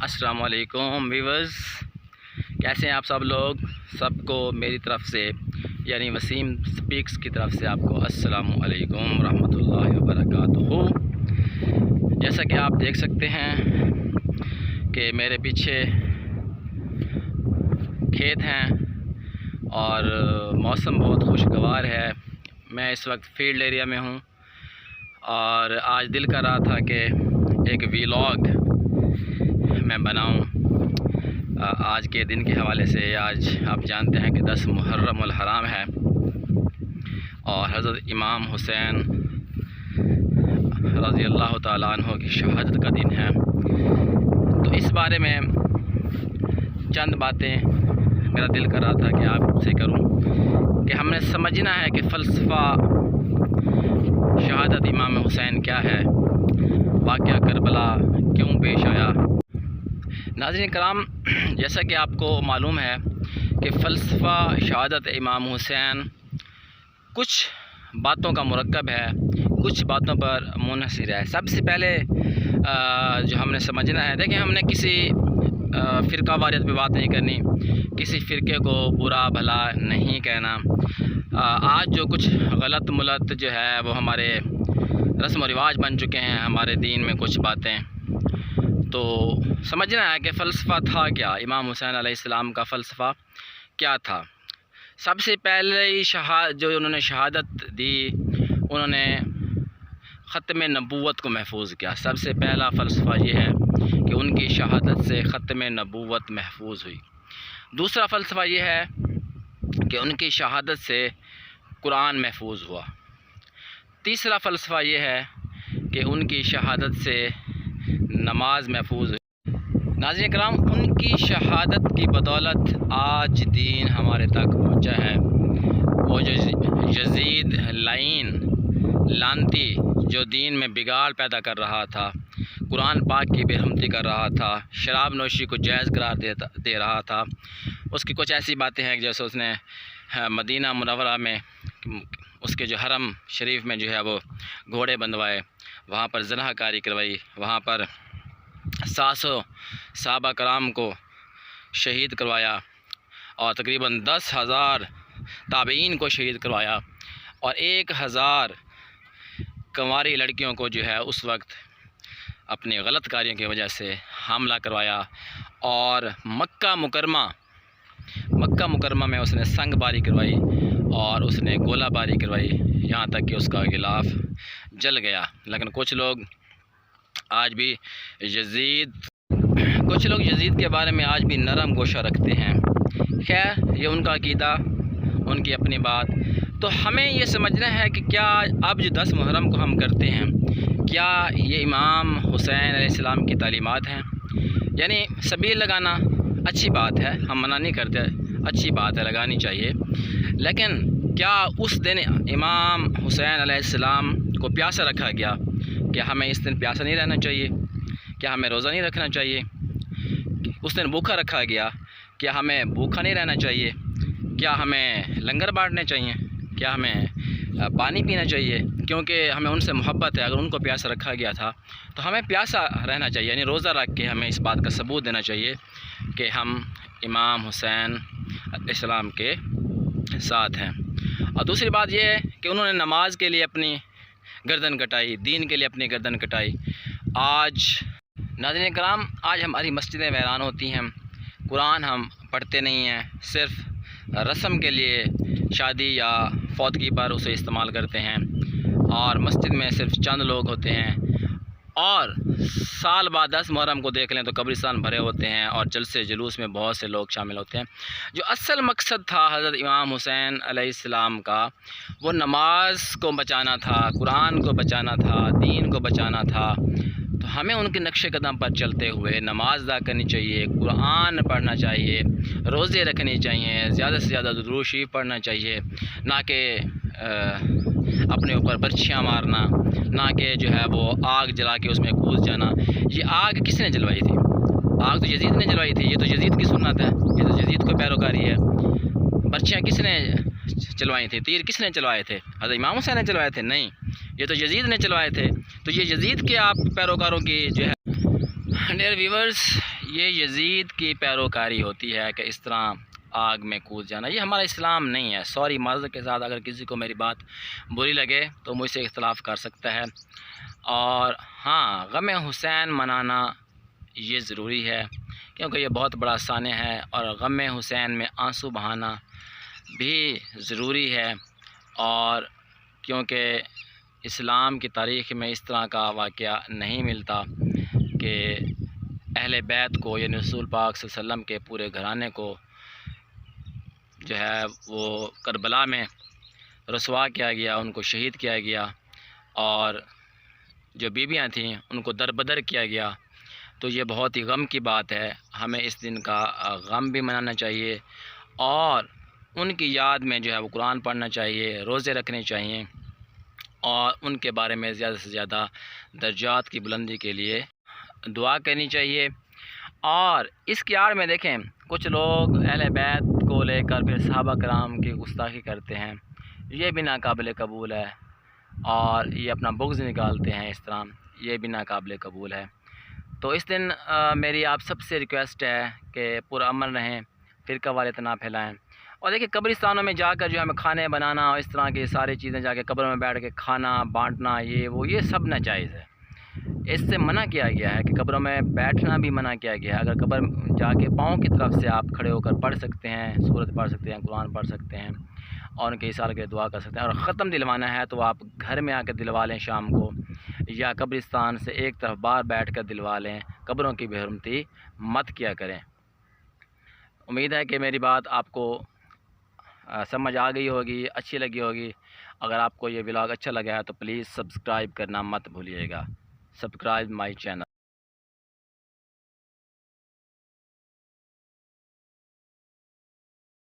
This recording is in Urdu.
السلام علیکم ویورز، کیسے ہیں آپ سب لوگ؟ سب کو میری طرف سے یعنی وسیم سپیکس کی طرف سے آپ کو السلام علیکم ورحمۃ اللہ وبرکاتہ۔ جیسا کہ آپ دیکھ سکتے ہیں کہ میرے پیچھے کھیت ہیں اور موسم بہت خوشگوار ہے۔ میں اس وقت فیلڈ ایریا میں ہوں اور آج دل کر رہا تھا کہ ایک ویلاگ میں بناؤں آج کے دن کے حوالے سے۔ آج آپ جانتے ہیں کہ 10 محرم الحرام ہے اور حضرت امام حسین رضی اللہ تعالیٰ عنہ کی شہادت کا دن ہے۔ تو اس بارے میں چند باتیں میرا دل کر رہا تھا کہ آپ سے کروں کہ ہم نے سمجھنا ہے کہ فلسفہ شہادت امام حسین کیا ہے، واقعہ کربلا کیوں پیش آیا۔ ناظرین کرام، جیسا کہ آپ کو معلوم ہے کہ فلسفہ شہادت امام حسین کچھ باتوں کا مرکب ہے، کچھ باتوں پر منحصر ہے۔ سب سے پہلے جو ہم نے سمجھنا ہے، دیکھیں ہم نے کسی فرقہ واریت پہ بات نہیں کرنی، کسی فرقے کو برا بھلا نہیں کہنا۔ آج جو کچھ غلط ملت جو ہے وہ ہمارے رسم و رواج بن چکے ہیں، ہمارے دین میں کچھ باتیں، تو سمجھنا ہے کہ فلسفہ تھا کیا، امام حسین علیہ السلام کا فلسفہ کیا تھا۔ سب سے پہلے جو انہوں نے شہادت دی، انہوں نے ختم نبوت کو محفوظ کیا۔ سب سے پہلا فلسفہ یہ ہے کہ ان کی شہادت سے ختم نبوت محفوظ ہوئی۔ دوسرا فلسفہ یہ ہے کہ ان کی شہادت سے قرآن محفوظ ہوا۔ تیسرا فلسفہ یہ ہے کہ ان کی شہادت سے نماز محفوظ ہوئی۔ ناظرین کرام، ان کی شہادت کی بدولت آج دین ہمارے تک پہنچا ہے۔ وہ جو یزید لعنتی جو دین میں بگاڑ پیدا کر رہا تھا، قرآن پاک کی بےحرمتی کر رہا تھا، شراب نوشی کو جائز قرار دے رہا تھا، اس کی کچھ ایسی باتیں ہیں جیسے اس نے مدینہ منورہ میں اس کے جو حرم شریف میں جو ہے وہ گھوڑے بندوائے، وہاں پر زنا کاری کروائی، وہاں پر 700 صحابہ کرام کو شہید کروایا اور تقریباً 10,000 تابعین کو شہید کروایا اور 1,000 کنواری لڑکیوں کو جو ہے اس وقت اپنی غلط کاریوں کی وجہ سے حاملہ کروایا، اور مکہ مکرمہ میں اس نے سنگ باری کروائی اور اس نے گولہ باری کروائی، یہاں تک کہ اس کا غلاف جل گیا۔ لیکن کچھ لوگ یزید کے بارے میں آج بھی نرم گوشہ رکھتے ہیں۔ خیر، یہ ان کا عقیدہ، ان کی اپنی بات۔ تو ہمیں یہ سمجھنا ہے کہ کیا اب جو 10 محرم کو ہم کرتے ہیں، کیا یہ امام حسین علیہ السلام کی تعلیمات ہیں؟ یعنی سبیل لگانا اچھی بات ہے، ہم منع نہیں کرتے، اچھی بات ہے، لگانی چاہیے، لیکن کیا اس دن امام حسین علیہ السلام کو پیاسا رکھا گیا؟ کیا ہمیں اس دن پیاسا نہیں رہنا چاہیے؟ کیا ہمیں روزہ نہیں رکھنا چاہیے؟ اس دن بھوکا رکھا گیا، کیا ہمیں بھوکا نہیں رہنا چاہیے؟ کیا ہمیں لنگر بانٹنے چاہیے؟ کیا ہمیں پانی پینا چاہیے؟ کیونکہ ہمیں ان سے محبت ہے۔ اگر ان کو پیاسا رکھا گیا تھا تو ہمیں پیاسا رہنا چاہیے، یعنی روزہ رکھ کے ہمیں اس بات کا ثبوت دینا چاہیے کہ ہم امام حسین علیہ السلام کے ساتھ ہیں۔ اور دوسری بات یہ ہے کہ انہوں نے نماز کے لیے اپنی گردن کٹائی، دین کے لیے اپنی گردن کٹائی۔ آج ناظرین کرام، آج ہماری مسجدیں ویران ہوتی ہیں، قرآن ہم پڑھتے نہیں ہیں، صرف رسم کے لیے شادی یا فوتگی پر اسے استعمال کرتے ہیں، اور مسجد میں صرف چند لوگ ہوتے ہیں، اور سال بعد 10 محرم کو دیکھ لیں تو قبرستان بھرے ہوتے ہیں اور جلسے جلوس میں بہت سے لوگ شامل ہوتے ہیں۔ جو اصل مقصد تھا حضرت امام حسین علیہ السلام کا، وہ نماز کو بچانا تھا، قرآن کو بچانا تھا، دین کو بچانا تھا۔ تو ہمیں ان کے نقش قدم پر چلتے ہوئے نماز ادا کرنی چاہیے، قرآن پڑھنا چاہیے، روزے رکھنے چاہیے، زیادہ سے زیادہ درود شریف پڑھنا چاہیے، نہ کہ اپنے اوپر برچھیاں مارنا، نہ کہ جو ہے وہ آگ جلا کے اس میں کود جانا۔ یہ آگ کس نے جلوائی تھی؟ آگ تو یزید نے جلوائی تھی، یہ تو یزید کی سنت ہے، یہ تو یزید کو پیروکاری ہے۔ برچھیاں کس نے چلوائی تھی؟ تیر کس نے چلوائے تھے؟ حضرت امام حسین نے چلوائے تھے؟ نہیں، یہ تو یزید نے چلوائے تھے۔ تو یہ یزید کے آپ پیروکاروں کی جو ہے ڈیئر ویورز، یہ یزید کی پیروکاری ہوتی ہے کہ اس طرح آگ میں کود جانا، یہ ہمارا اسلام نہیں ہے۔ سوری، معذرت کے ساتھ اگر کسی کو میری بات بری لگے تو مجھ سے اختلاف کر سکتا ہے۔ اور ہاں، غم حسین منانا یہ ضروری ہے کیونکہ یہ بہت بڑا سانحہ ہے، اور غم حسین میں آنسو بہانا بھی ضروری ہے، اور کیونکہ اسلام کی تاریخ میں اس طرح کا واقعہ نہیں ملتا کہ اہل بیت کو، یعنی رسول پاک صلی اللہ علیہ وسلم کے پورے گھرانے کو جو ہے وہ کربلا میں رسوا کیا گیا، ان کو شہید کیا گیا، اور جو بیویاں تھیں ان کو دربدر کیا گیا۔ تو یہ بہت ہی غم کی بات ہے، ہمیں اس دن کا غم بھی منانا چاہیے، اور ان کی یاد میں جو ہے وہ قرآن پڑھنا چاہیے، روزے رکھنے چاہیے، اور ان کے بارے میں زیادہ سے زیادہ درجات کی بلندی کے لیے دعا کرنی چاہیے۔ اور اس کی آڑ میں دیکھیں، کچھ لوگ اہل بیت کو لے کر پھر صحابہ کرام کی گستاخی کرتے ہیں، یہ بھی ناقابل قبول ہے، اور یہ اپنا بغض نکالتے ہیں اس طرح، یہ بھی ناقابل قبول ہے۔ تو اس دن میری آپ سب سے ریکویسٹ ہے کہ پرامن رہیں، فرقہ واریت نہ پھیلائیں، اور دیکھیں قبرستانوں میں جا کر جو ہمیں کھانے بنانا اور اس طرح کی ساری چیزیں جا کے قبر میں بیٹھ کے کھانا بانٹنا، یہ سب ناجائز ہے۔ اس سے منع کیا گیا ہے کہ قبروں میں بیٹھنا بھی منع کیا گیا ہے۔ اگر قبر جا کے پاؤں کی طرف سے آپ کھڑے ہو کر پڑھ سکتے ہیں، سورت پڑھ سکتے ہیں، قرآن پڑھ سکتے ہیں، اور ان کے اصالہ کے دعا کر سکتے ہیں، اور ختم دلوانا ہے تو آپ گھر میں آ کے دلوا لیں شام کو، یا قبرستان سے ایک طرف باہر بیٹھ کر دلوا لیں، قبروں کی بے حرمتی مت کیا کریں۔ امید ہے کہ میری بات آپ کو سمجھ آ گئی ہوگی، اچھی لگی ہوگی۔ اگر آپ کو یہ ولاگ اچھا لگا ہے تو پلیز سبسکرائب کرنا مت بھولیے گا۔ Subscribe my channel.